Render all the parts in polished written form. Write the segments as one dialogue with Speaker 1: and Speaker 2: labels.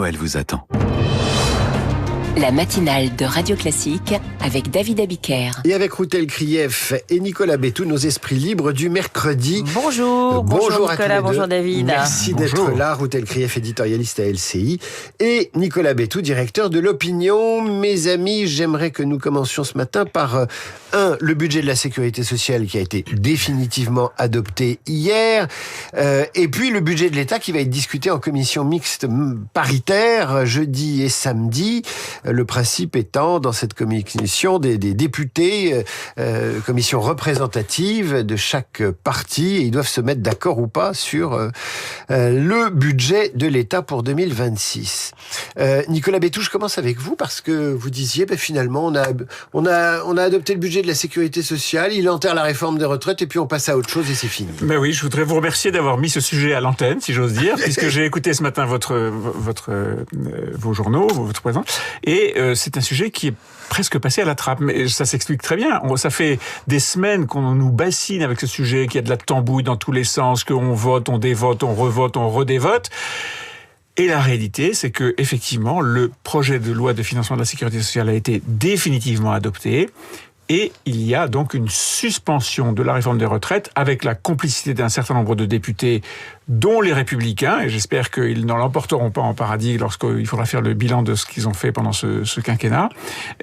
Speaker 1: Noël vous attend.
Speaker 2: La matinale de Radio Classique avec David Abiker.
Speaker 3: Et avec Routel Krief et Nicolas Bétou, nos esprits libres du mercredi.
Speaker 4: Bonjour, bonjour Nicolas, bonjour David.
Speaker 3: Merci d'être là. Routel Krief, éditorialiste à LCI. Et Nicolas Bétou, directeur de l'opinion. Mes amis, j'aimerais que nous commencions ce matin par le budget de la sécurité sociale qui a été définitivement adopté hier. Et puis le budget de l'État qui va être discuté en commission mixte paritaire jeudi et samedi. Le principe étant, dans cette commission, des députés, commission représentative de chaque parti, et ils doivent se mettre d'accord ou pas sur le budget de l'État pour 2026. Nicolas Bétou, je commence avec vous parce que vous disiez, finalement, on a adopté le budget de la sécurité sociale, il enterre la réforme des retraites et puis on passe à autre chose et c'est fini.
Speaker 5: Ben oui, je voudrais vous remercier d'avoir mis ce sujet à l'antenne, si j'ose dire, puisque j'ai écouté ce matin vos journaux, votre présence. Et c'est un sujet qui est presque passé à la trappe, mais ça s'explique très bien. Ça fait des semaines qu'on nous bassine avec ce sujet, qu'il y a de la tambouille dans tous les sens, qu'on vote, on dévote, on revote, on redévote. Et la réalité, c'est que effectivement, le projet de loi de financement de la sécurité sociale a été définitivement adopté. Et il y a donc une suspension de la réforme des retraites avec la complicité d'un certain nombre de députés, dont les Républicains, et j'espère qu'ils ne l'emporteront pas en paradis lorsqu'il faudra faire le bilan de ce qu'ils ont fait pendant ce quinquennat.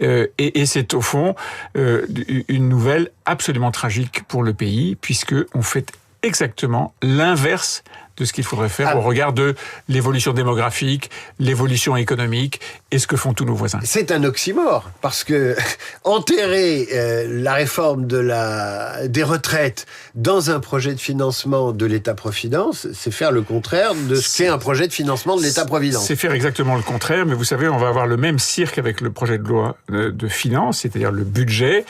Speaker 5: Et c'est au fond une nouvelle absolument tragique pour le pays, puisqu'on fait exactement l'inverse de ce qu'il faudrait faire au regard de l'évolution démographique, l'évolution économique et ce que font tous nos voisins.
Speaker 3: C'est un oxymore, parce que enterrer la réforme des retraites dans un projet de financement de l'État-providence, c'est faire le contraire de ce qu'est un projet de financement de l'État-providence.
Speaker 5: C'est faire exactement le contraire, mais vous savez, on va avoir le même cirque avec le projet de loi de finances, c'est-à-dire le budget.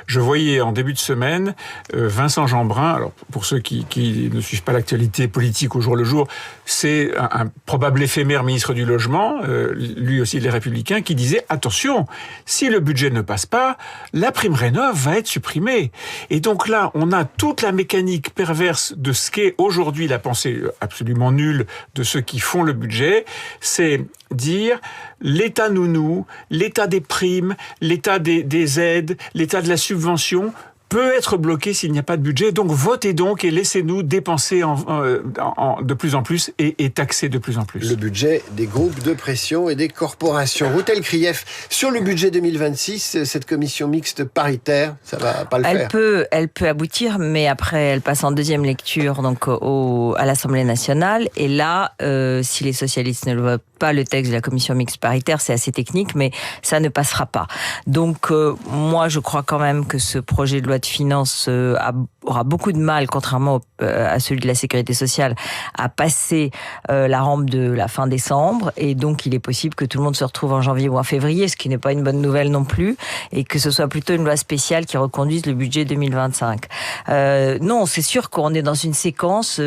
Speaker 5: Je voyais en début de semaine Vincent Jeanbrun, alors pour ceux qui ne suivent pas l'actualité politique au jour le jour, c'est un probable éphémère ministre du Logement, lui aussi les Républicains, qui disait « Attention, si le budget ne passe pas, la prime rénov' va être supprimée. » Et donc là, on a toute la mécanique perverse de ce qu'est aujourd'hui la pensée absolument nulle de ceux qui font le budget, c'est dire l'État nounou, l'État des primes, l'État des aides, l'État de la subvention peut être bloqué s'il n'y a pas de budget. Donc votez donc et laissez-nous dépenser de plus en plus et taxer de plus en plus.
Speaker 3: Le budget des groupes de pression et des corporations. Routel Krief, sur le budget 2026, cette commission mixte paritaire, ça va pas le faire.
Speaker 4: Elle peut aboutir, mais après elle passe en deuxième lecture donc à l'Assemblée nationale. Et là, si les socialistes ne le votent pas, le texte de la commission mixte paritaire, c'est assez technique, mais ça ne passera pas. Donc moi, je crois quand même que ce projet de loi de finances aura beaucoup de mal, contrairement à celui de la sécurité sociale, à passer la rampe de la fin décembre. Et donc, il est possible que tout le monde se retrouve en janvier ou en février, ce qui n'est pas une bonne nouvelle non plus, et que ce soit plutôt une loi spéciale qui reconduise le budget 2025. Non, c'est sûr qu'on est dans une séquence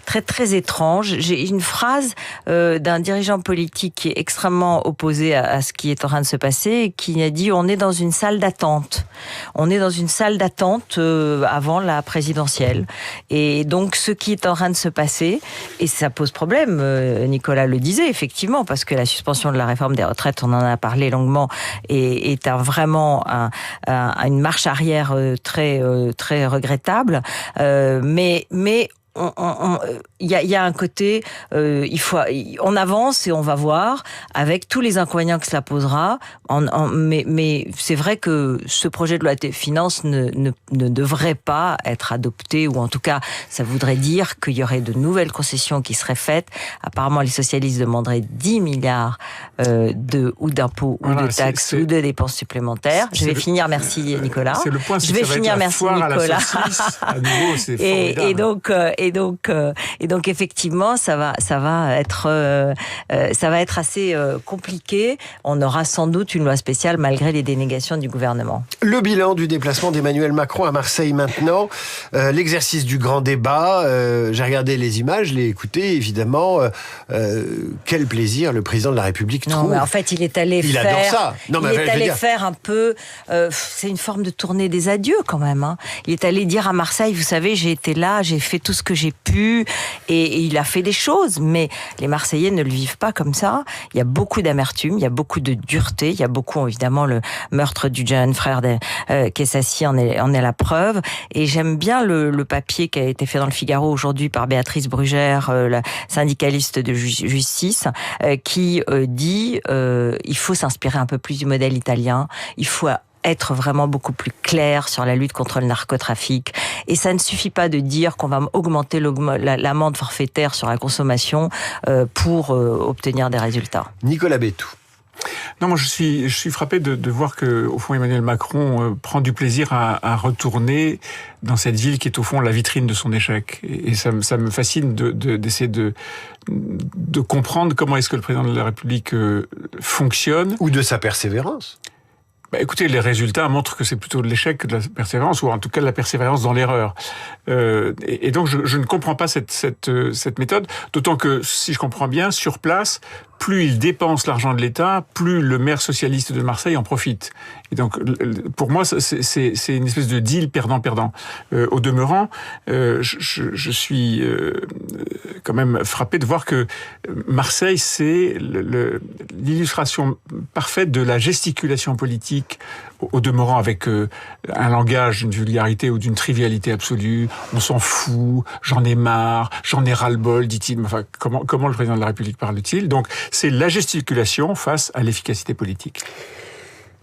Speaker 4: très, très étrange. J'ai une phrase d'un dirigeant politique qui est extrêmement opposé à ce qui est en train de se passer, qui a dit « On est dans une salle d'attente. On est dans une salle d'attente avant la présidentielle. » Et donc, ce qui est en train de se passer, et ça pose problème, Nicolas le disait, effectivement, parce que la suspension de la réforme des retraites, on en a parlé longuement, est vraiment une marche arrière très, très regrettable. Mais il y a un côté, on avance et on va voir avec tous les inconvénients que cela posera. Mais c'est vrai que ce projet de loi de finances ne devrait pas être adopté, ou en tout cas, ça voudrait dire qu'il y aurait de nouvelles concessions qui seraient faites. Apparemment, les socialistes demanderaient 10 milliards d'impôts ou de taxes ou de dépenses supplémentaires. Je vais finir, merci Nicolas.
Speaker 5: C'est le point.
Speaker 4: Je vais finir, merci Nicolas.
Speaker 5: À nouveau, c'est formidable.
Speaker 4: Et donc effectivement, ça va être assez compliqué. On aura sans doute une loi spéciale malgré les dénégations du gouvernement.
Speaker 3: Le bilan du déplacement d'Emmanuel Macron à Marseille maintenant, l'exercice du grand débat. J'ai regardé les images, je l'ai écouté évidemment. Quel plaisir le président de la République trouve.
Speaker 4: Non, mais en fait, il est allé
Speaker 3: adore ça. Non, mais
Speaker 4: il est allé faire un peu. C'est une forme de tournée des adieux quand même. Hein. Il est allé dire à Marseille, vous savez, j'ai été là, j'ai fait tout ce que j'ai pu, Et il a fait des choses, mais les Marseillais ne le vivent pas comme ça. Il y a beaucoup d'amertume, il y a beaucoup de dureté, il y a beaucoup, évidemment, le meurtre du jeune frère Kessassi en est la preuve. Et j'aime bien le papier qui a été fait dans le Figaro aujourd'hui par Béatrice Brugère, la syndicaliste de justice, qui dit il faut s'inspirer un peu plus du modèle italien, il faut être vraiment beaucoup plus clair sur la lutte contre le narcotrafic. Et ça ne suffit pas de dire qu'on va augmenter l'amende forfaitaire sur la consommation pour obtenir des résultats.
Speaker 3: Nicolas Bétou.
Speaker 5: Non, moi je suis frappé de voir que au fond Emmanuel Macron prend du plaisir à retourner dans cette ville qui est au fond la vitrine de son échec. Et ça me fascine d'essayer de comprendre comment est-ce que le président de la République fonctionne.
Speaker 3: Ou de sa persévérance.
Speaker 5: Écoutez, les résultats montrent que c'est plutôt de l'échec que de la persévérance, ou en tout cas de la persévérance dans l'erreur. Et donc je ne comprends pas cette méthode, d'autant que, si je comprends bien, sur place, plus il dépense l'argent de l'État, plus le maire socialiste de Marseille en profite. Et donc, pour moi, c'est une espèce de deal perdant-perdant. Au demeurant, je suis quand même frappé de voir que Marseille, c'est l'illustration parfaite de la gesticulation politique, au demeurant avec un langage d'une vulgarité ou d'une trivialité absolue. On s'en fout, j'en ai marre, j'en ai ras-le-bol, dit-il. Enfin, comment le président de la République parle-t-il ? Donc, c'est la gesticulation face à l'efficacité politique.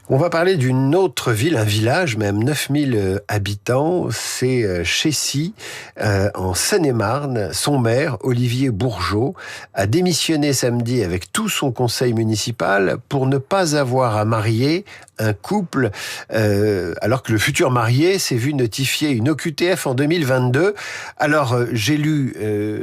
Speaker 3: On va parler d'une autre ville, un village, même 9000 habitants, c'est Chécy, en Seine-et-Marne. Son maire, Olivier Bourgeot, a démissionné samedi avec tout son conseil municipal pour ne pas avoir à marier un couple, alors que le futur marié s'est vu notifier une OQTF en 2022. Alors, j'ai lu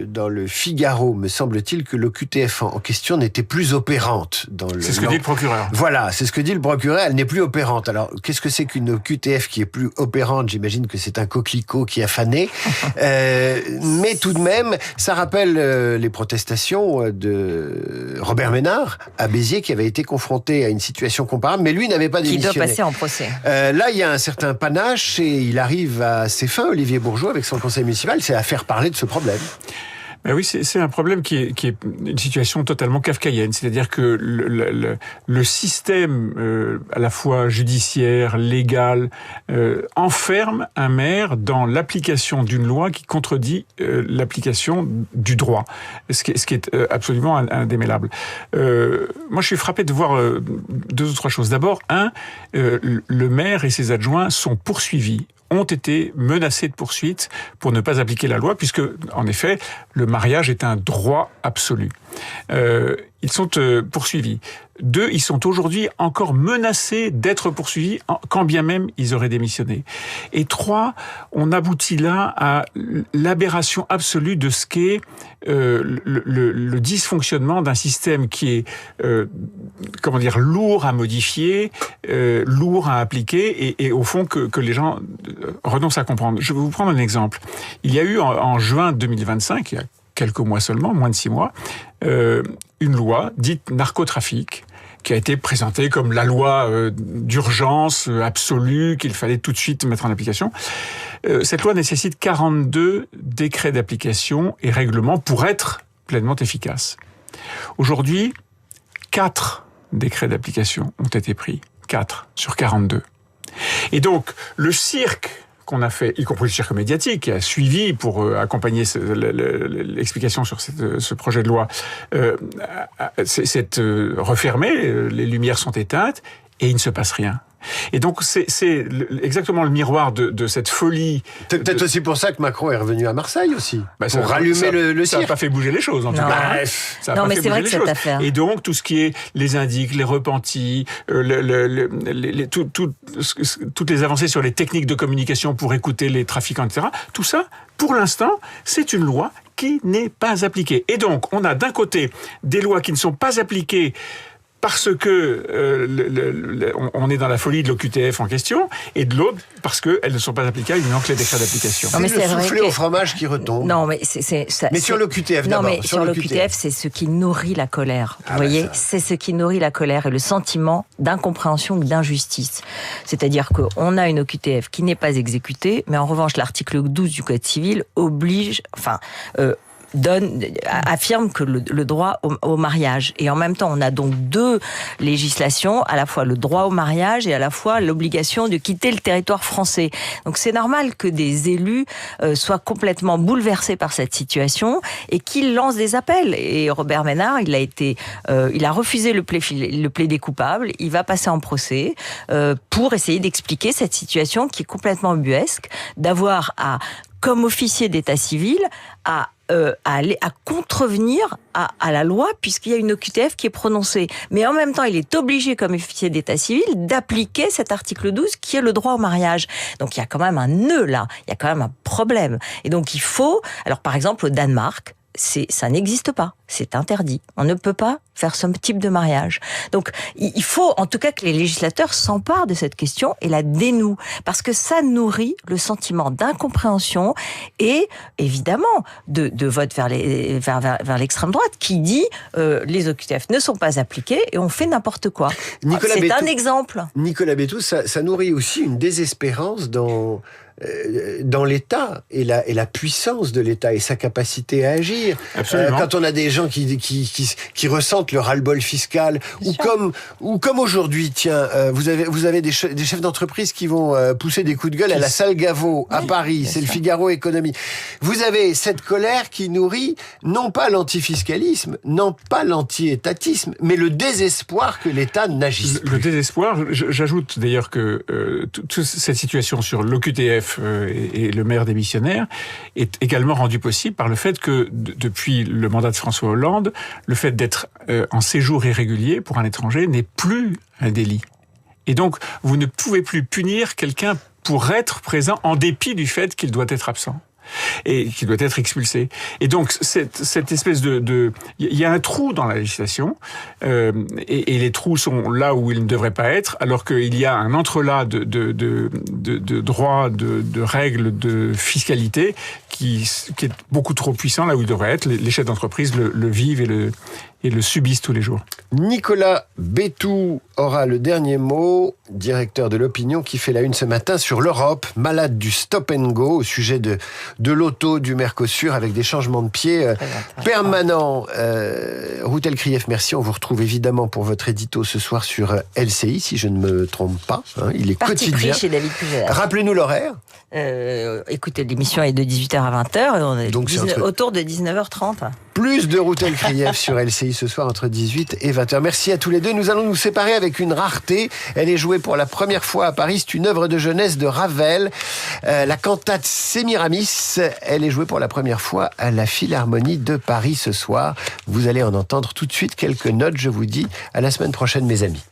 Speaker 3: dans le Figaro, me semble-t-il, que l'OQTF en question n'était plus opérante.
Speaker 5: C'est ce que dit le procureur.
Speaker 3: Voilà, c'est ce que dit le procureur, elle n'est plus opérante. Alors, qu'est-ce que c'est qu'une OQTF qui est plus opérante ? J'imagine que c'est un coquelicot qui a fané. Mais tout de même, ça rappelle les protestations de Robert Ménard à Béziers, qui avait été confronté à une situation comparable, mais lui n'avait pas démissionné.
Speaker 4: Qui doit passer en procès.
Speaker 3: Là, il y a un certain panache et il arrive à ses fins, Olivier Bourgeot, avec son conseil municipal, c'est à faire parler de ce problème.
Speaker 5: Ben oui, c'est un problème qui est une situation totalement kafkaïenne. C'est-à-dire que le système, à la fois judiciaire, légal, enferme un maire dans l'application d'une loi qui contredit l'application du droit. Ce qui est absolument indémêlable. Moi, je suis frappé de voir deux ou trois choses. D'abord, le maire et ses adjoints sont poursuivis, ont été menacés de poursuite pour ne pas appliquer la loi, puisque, en effet, le mariage est un droit absolu. Ils sont poursuivis. 2, ils sont aujourd'hui encore menacés d'être poursuivis, quand bien même ils auraient démissionné. Et 3, on aboutit là à l'aberration absolue de ce qu'est le dysfonctionnement d'un système qui est, lourd à modifier, lourd à appliquer, et au fond que les gens renoncent à comprendre. Je vais vous prendre un exemple. Il y a eu en juin 2025, il y a quelques mois seulement, moins de 6 mois, une loi dite narcotrafic, qui a été présentée comme la loi d'urgence absolue qu'il fallait tout de suite mettre en application. Cette loi nécessite 42 décrets d'application et règlements pour être pleinement efficace. Aujourd'hui, 4 décrets d'application ont été pris. 4 sur 42. Et donc, le cirque qu'on a fait, y compris le cirque médiatique, qui a suivi pour accompagner l'explication sur ce projet de loi, c'est refermé, les lumières sont éteintes, et il ne se passe rien. Et donc, c'est exactement le miroir de cette folie.
Speaker 3: Peut-être aussi pour ça que Macron est revenu à Marseille aussi. Pour rallumer le cirque.
Speaker 5: Ça n'a pas fait bouger les choses, en tout cas.
Speaker 4: Bref. Non, mais c'est vrai que cette affaire.
Speaker 5: Et donc, tout ce qui est les indiques, les repentis, toutes les avancées sur les techniques de communication pour écouter les trafiquants, etc., tout ça, pour l'instant, c'est une loi qui n'est pas appliquée. Et donc, on a d'un côté des lois qui ne sont pas appliquées parce que on est dans la folie de l'OQTF en question, et de l'autre parce qu'elles ne sont pas applicables, il manque les décrets d'application.
Speaker 3: C'est le soufflé au fromage qui retombe.
Speaker 4: Non, mais
Speaker 3: mais sur l'OQTF d'abord.
Speaker 4: Non, mais sur l'OQTF, c'est ce qui nourrit la colère. Vous voyez, c'est ce qui nourrit la colère et le sentiment d'incompréhension ou d'injustice. C'est-à-dire qu'on a une OQTF qui n'est pas exécutée, mais en revanche, l'article 12 du Code civil oblige, affirme que le droit au mariage. Et en même temps, on a donc deux législations, à la fois le droit au mariage et à la fois l'obligation de quitter le territoire français. Donc c'est normal que des élus soient complètement bouleversés par cette situation et qu'ils lancent des appels. Et Robert Ménard, il a refusé le plaidé coupable, il va passer en procès pour essayer d'expliquer cette situation qui est complètement ubuesque, d'avoir comme officier d'état civil, à contrevenir à la loi, puisqu'il y a une OQTF qui est prononcée. Mais en même temps, il est obligé, comme officier d'état civil, d'appliquer cet article 12, qui est le droit au mariage. Donc il y a quand même un nœud là, il y a quand même un problème. Et donc il faut... Alors par exemple, au Danemark, ça n'existe pas, c'est interdit. On ne peut pas faire ce type de mariage. Donc, il faut en tout cas que les législateurs s'emparent de cette question et la dénouent, parce que ça nourrit le sentiment d'incompréhension et évidemment de vote vers l'extrême droite qui dit les OQTF ne sont pas appliqués et on fait n'importe quoi. C'est un exemple.
Speaker 3: Nicolas Bétou, ça nourrit aussi une désespérance dans l'État et la puissance de l'État et sa capacité à agir. Quand on a des gens qui ressentent le ras-le-bol fiscal, ou comme aujourd'hui, tiens, vous avez des chefs d'entreprise qui vont pousser des coups de gueule à la salle Gaveau à Paris, c'est le Figaro Économie. Vous avez cette colère qui nourrit non pas l'antifiscalisme, non pas l'anti-étatisme, mais le désespoir que l'État n'agisse plus.
Speaker 5: Le désespoir, j'ajoute d'ailleurs que toute cette situation sur l'OQTF et le maire démissionnaire est également rendu possible par le fait que depuis le mandat de François Hollande, le fait d'être en séjour irrégulier pour un étranger n'est plus un délit. Et donc, vous ne pouvez plus punir quelqu'un pour être présent en dépit du fait qu'il doit être absent et qui doit être expulsé. Et donc, cette espèce il y a un trou dans la législation, et les trous sont là où ils ne devraient pas être, alors qu'il y a un entrelac de droits, de règles, de fiscalité qui est beaucoup trop puissant là où il devrait être. Les chefs d'entreprise le vivent et le subissent tous les jours.
Speaker 3: Nicolas Bétou aura le dernier mot, directeur de l'Opinion, qui fait la une ce matin sur l'Europe, malade du stop and go au sujet de l'auto du Mercosur avec des changements de pied permanents. Routel Krief, merci. On vous retrouve évidemment pour votre édito ce soir sur LCI, si je ne me trompe pas. Il est
Speaker 4: Parti
Speaker 3: quotidien.
Speaker 4: pris chez David Puget.
Speaker 3: Rappelez-nous l'horaire.
Speaker 4: Écoutez, l'émission est de 18h à 20h et on est
Speaker 3: Donc,
Speaker 4: autour de 19h30.
Speaker 3: Plus de Routel Krief sur LCI ce soir entre 18 et 20h. Merci à tous les deux. Nous allons nous séparer avec une rareté. Elle est jouée pour la première fois à Paris. C'est une œuvre de jeunesse de Ravel. La cantate Sémiramis. Elle est jouée pour la première fois à la Philharmonie de Paris ce soir. Vous allez en entendre tout de suite quelques notes. Je vous dis à la semaine prochaine, mes amis.